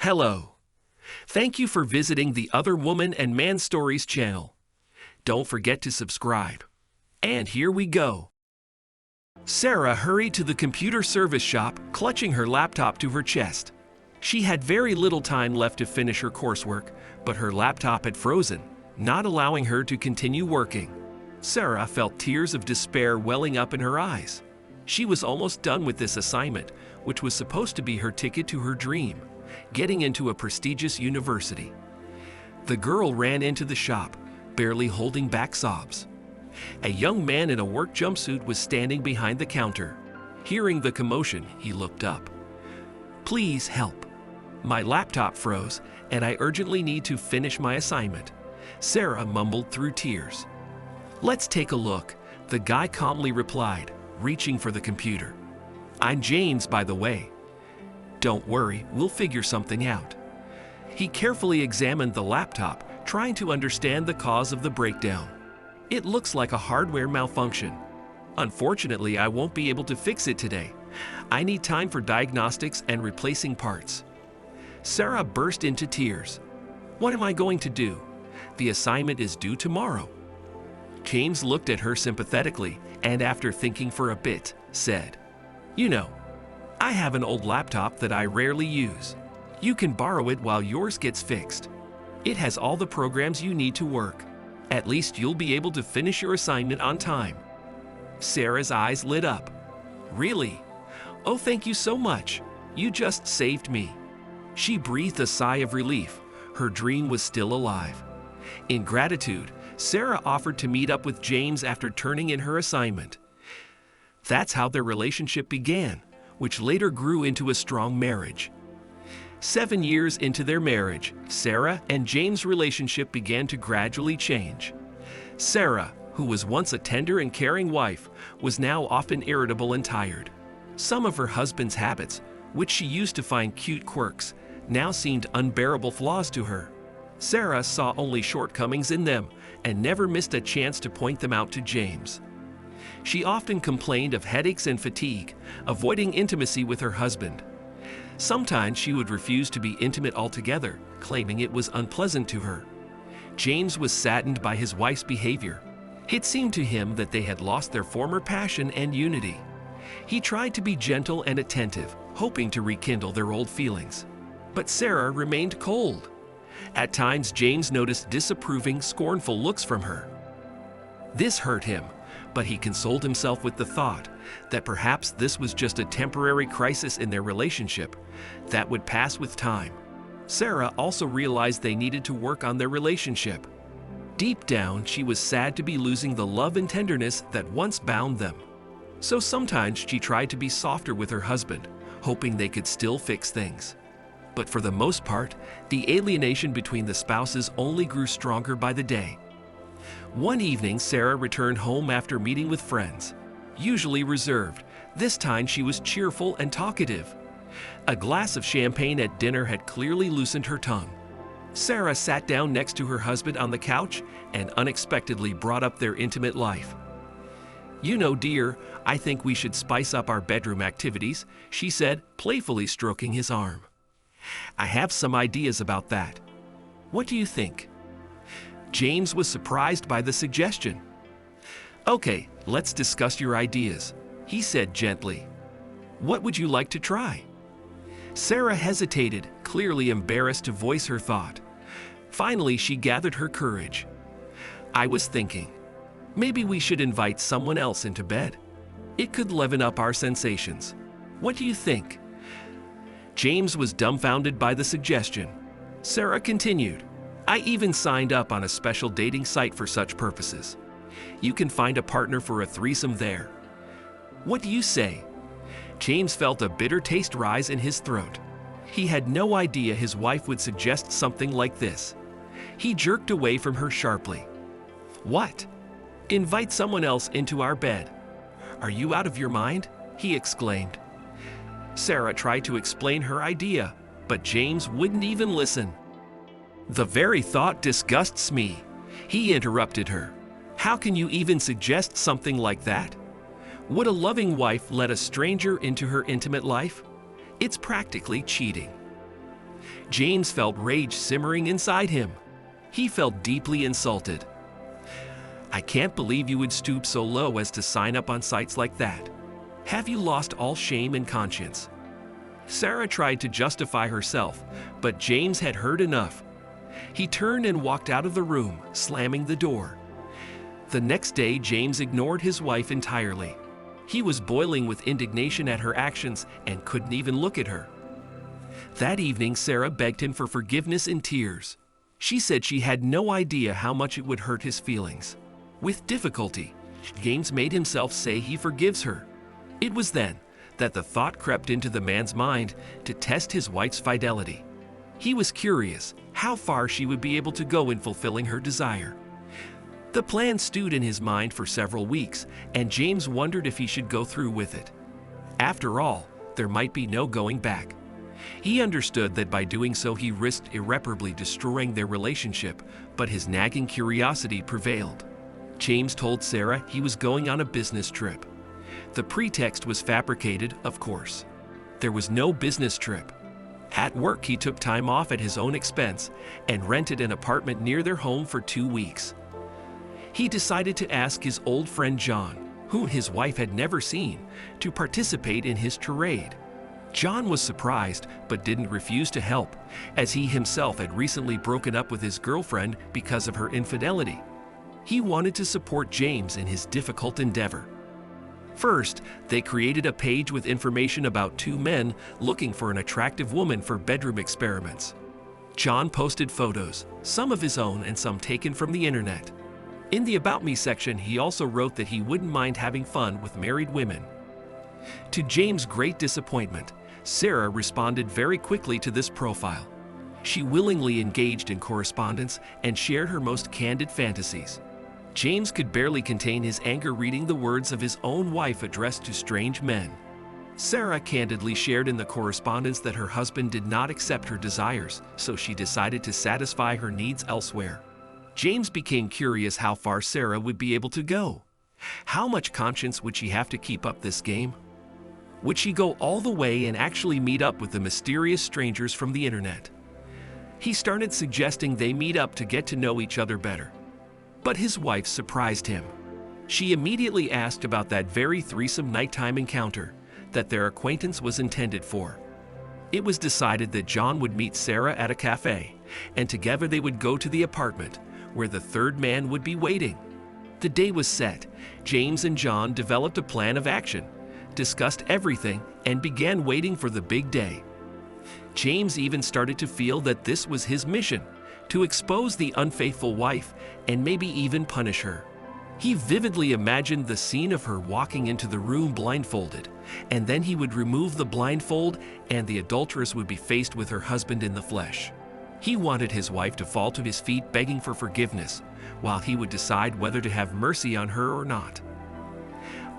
Hello. Thank you for visiting the Other Woman and Man Stories channel. Don't forget to subscribe. And here we go. Sarah hurried to the computer service shop, clutching her laptop to her chest. She had very little time left to finish her coursework, but her laptop had frozen, not allowing her to continue working. Sarah felt tears of despair welling up in her eyes. She was almost done with this assignment, which was supposed to be her ticket to her dream, getting into a prestigious university. The girl ran into the shop, barely holding back sobs. A young man in a work jumpsuit was standing behind the counter. Hearing the commotion, he looked up. "Please help. My laptop froze, and I urgently need to finish my assignment," Sarah mumbled through tears. "Let's take a look," the guy calmly replied, reaching for the computer. "I'm James, by the way." "Don't worry, we'll figure something out." He carefully examined the laptop, trying to understand the cause of the breakdown. "It looks like a hardware malfunction. Unfortunately, I won't be able to fix it today. I need time for diagnostics and replacing parts." Sarah burst into tears. "What am I going to do? The assignment is due tomorrow." James looked at her sympathetically and, after thinking for a bit, said, "You know, I have an old laptop that I rarely use. You can borrow it while yours gets fixed. It has all the programs you need to work. At least you'll be able to finish your assignment on time." Sarah's eyes lit up. "Really? Oh, thank you so much. You just saved me." She breathed a sigh of relief. Her dream was still alive. In gratitude, Sarah offered to meet up with James after turning in her assignment. That's how their relationship began, which later grew into a strong marriage. 7 years into their marriage, Sarah and James' relationship began to gradually change. Sarah, who was once a tender and caring wife, was now often irritable and tired. Some of her husband's habits, which she used to find cute quirks, now seemed unbearable flaws to her. Sarah saw only shortcomings in them and never missed a chance to point them out to James. She often complained of headaches and fatigue, avoiding intimacy with her husband. Sometimes she would refuse to be intimate altogether, claiming it was unpleasant to her. James was saddened by his wife's behavior. It seemed to him that they had lost their former passion and unity. He tried to be gentle and attentive, hoping to rekindle their old feelings. But Sarah remained cold. At times, James noticed disapproving, scornful looks from her. This hurt him, but he consoled himself with the thought that perhaps this was just a temporary crisis in their relationship that would pass with time. Sarah also realized they needed to work on their relationship. Deep down, she was sad to be losing the love and tenderness that once bound them. So sometimes she tried to be softer with her husband, hoping they could still fix things. But for the most part, the alienation between the spouses only grew stronger by the day. One evening, Sarah returned home after meeting with friends. Usually reserved, this time she was cheerful and talkative. A glass of champagne at dinner had clearly loosened her tongue. Sarah sat down next to her husband on the couch and unexpectedly brought up their intimate life. "You know, dear, I think we should spice up our bedroom activities," she said, playfully stroking his arm. "I have some ideas about that. What do you think?" James was surprised by the suggestion. "Okay, let's discuss your ideas," he said gently. "What would you like to try?" Sarah hesitated, clearly embarrassed to voice her thought. Finally, she gathered her courage. "I was thinking, maybe we should invite someone else into bed. It could leaven up our sensations. What do you think?" James was dumbfounded by the suggestion. Sarah continued, "I even signed up on a special dating site for such purposes. You can find a partner for a threesome there. What do you say?" James felt a bitter taste rise in his throat. He had no idea his wife would suggest something like this. He jerked away from her sharply. "What? Invite someone else into our bed? Are you out of your mind?" he exclaimed. Sarah tried to explain her idea, but James wouldn't even listen. "The very thought disgusts me," he interrupted her. "How can you even suggest something like that? Would a loving wife let a stranger into her intimate life? It's practically cheating." James felt rage simmering inside him. He felt deeply insulted. "I can't believe you would stoop so low as to sign up on sites like that. Have you lost all shame and conscience?" Sarah tried to justify herself, but James had heard enough. He turned and walked out of the room, slamming the door. The next day, James ignored his wife entirely. He was boiling with indignation at her actions and couldn't even look at her. That evening, Sarah begged him for forgiveness in tears. She said she had no idea how much it would hurt his feelings. With difficulty, James made himself say he forgives her. It was then that the thought crept into the man's mind to test his wife's fidelity. He was curious how far she would be able to go in fulfilling her desire. The plan stewed in his mind for several weeks, and James wondered if he should go through with it. After all, there might be no going back. He understood that by doing so he risked irreparably destroying their relationship, but his nagging curiosity prevailed. James told Sarah he was going on a business trip. The pretext was fabricated, of course. There was no business trip. At work, he took time off at his own expense and rented an apartment near their home for 2 weeks. He decided to ask his old friend John, whom his wife had never seen, to participate in his charade. John was surprised but didn't refuse to help, as he himself had recently broken up with his girlfriend because of her infidelity. He wanted to support James in his difficult endeavor. First, they created a page with information about 2 men looking for an attractive woman for bedroom experiments. John posted photos, some of his own and some taken from the internet. In the About Me section, he also wrote that he wouldn't mind having fun with married women. To James' great disappointment, Sarah responded very quickly to this profile. She willingly engaged in correspondence and shared her most candid fantasies. James could barely contain his anger reading the words of his own wife addressed to strange men. Sarah candidly shared in the correspondence that her husband did not accept her desires, so she decided to satisfy her needs elsewhere. James became curious how far Sarah would be able to go. How much conscience would she have to keep up this game? Would she go all the way and actually meet up with the mysterious strangers from the internet? He started suggesting they meet up to get to know each other better. But his wife surprised him. She immediately asked about that very threesome nighttime encounter that their acquaintance was intended for. It was decided that John would meet Sarah at a cafe, and together they would go to the apartment, where the third man would be waiting. The day was set. James and John developed a plan of action, discussed everything, and began waiting for the big day. James even started to feel that this was his mission, to expose the unfaithful wife and maybe even punish her. He vividly imagined the scene of her walking into the room blindfolded, and then he would remove the blindfold and the adulteress would be faced with her husband in the flesh. He wanted his wife to fall to his feet begging for forgiveness, while he would decide whether to have mercy on her or not.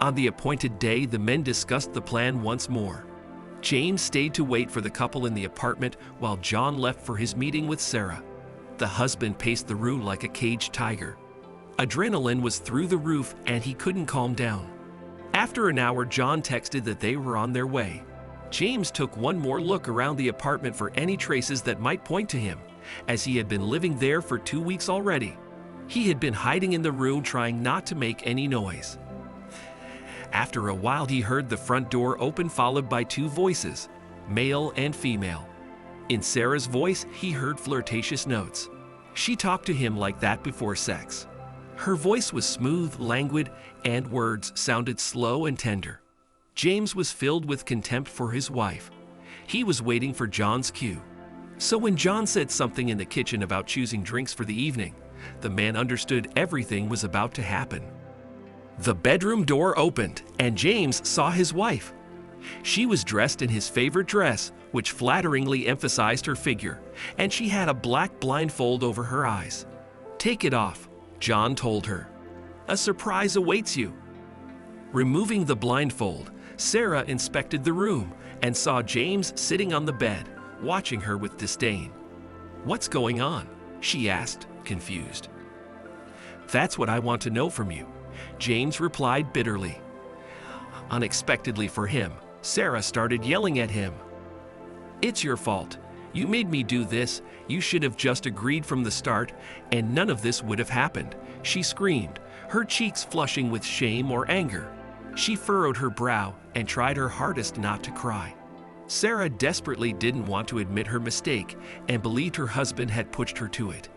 On the appointed day, the men discussed the plan once more. James stayed to wait for the couple in the apartment while John left for his meeting with Sarah. The husband paced the room like a caged tiger. Adrenaline was through the roof and he couldn't calm down. After an hour, John texted that they were on their way. James took one more look around the apartment for any traces that might point to him, as he had been living there for 2 weeks already. He had been hiding in the room trying not to make any noise. After a while, he heard the front door open, followed by 2 voices, male and female. In Sarah's voice, he heard flirtatious notes. She talked to him like that before sex. Her voice was smooth, languid, and words sounded slow and tender. James was filled with contempt for his wife. He was waiting for John's cue. So when John said something in the kitchen about choosing drinks for the evening, the man understood everything was about to happen. The bedroom door opened, and James saw his wife. She was dressed in his favorite dress, which flatteringly emphasized her figure, and she had a black blindfold over her eyes. "Take it off," John told her. "A surprise awaits you." Removing the blindfold, Sarah inspected the room and saw James sitting on the bed, watching her with disdain. "What's going on?" she asked, confused. "That's what I want to know from you," James replied bitterly. Unexpectedly for him, Sarah started yelling at him. "It's your fault. You made me do this. You should have just agreed from the start, and none of this would have happened," she screamed, her cheeks flushing with shame or anger. She furrowed her brow and tried her hardest not to cry. Sarah desperately didn't want to admit her mistake and believed her husband had pushed her to it.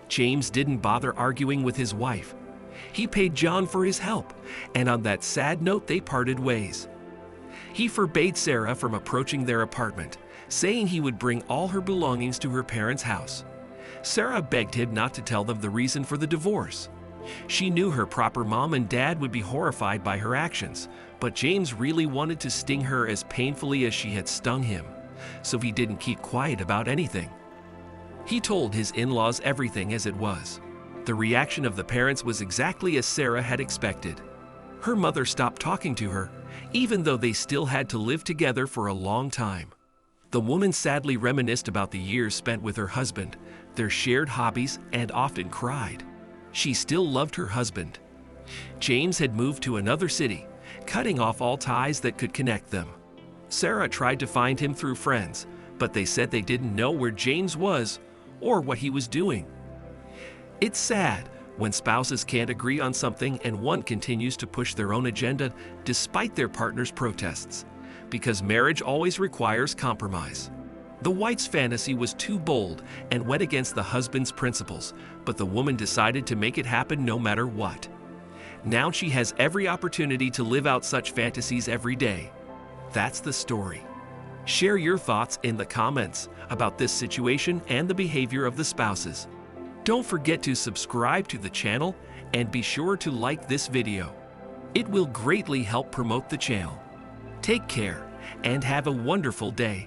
James didn't bother arguing with his wife. He paid John for his help, and on that sad note they parted ways. He forbade Sarah from approaching their apartment, saying he would bring all her belongings to her parents' house. Sarah begged him not to tell them the reason for the divorce. She knew her proper mom and dad would be horrified by her actions, but James really wanted to sting her as painfully as she had stung him, so he didn't keep quiet about anything. He told his in-laws everything as it was. The reaction of the parents was exactly as Sarah had expected. Her mother stopped talking to her, even though they still had to live together for a long time. The woman sadly reminisced about the years spent with her husband, their shared hobbies, and often cried. She still loved her husband. James had moved to another city, cutting off all ties that could connect them. Sarah tried to find him through friends, but they said they didn't know where James was or what he was doing. It's sad when spouses can't agree on something and one continues to push their own agenda despite their partner's protests, because marriage always requires compromise. The wife's fantasy was too bold and went against the husband's principles, but the woman decided to make it happen no matter what. Now she has every opportunity to live out such fantasies every day. That's the story. Share your thoughts in the comments about this situation and the behavior of the spouses. Don't forget to subscribe to the channel and be sure to like this video. It will greatly help promote the channel. Take care and have a wonderful day.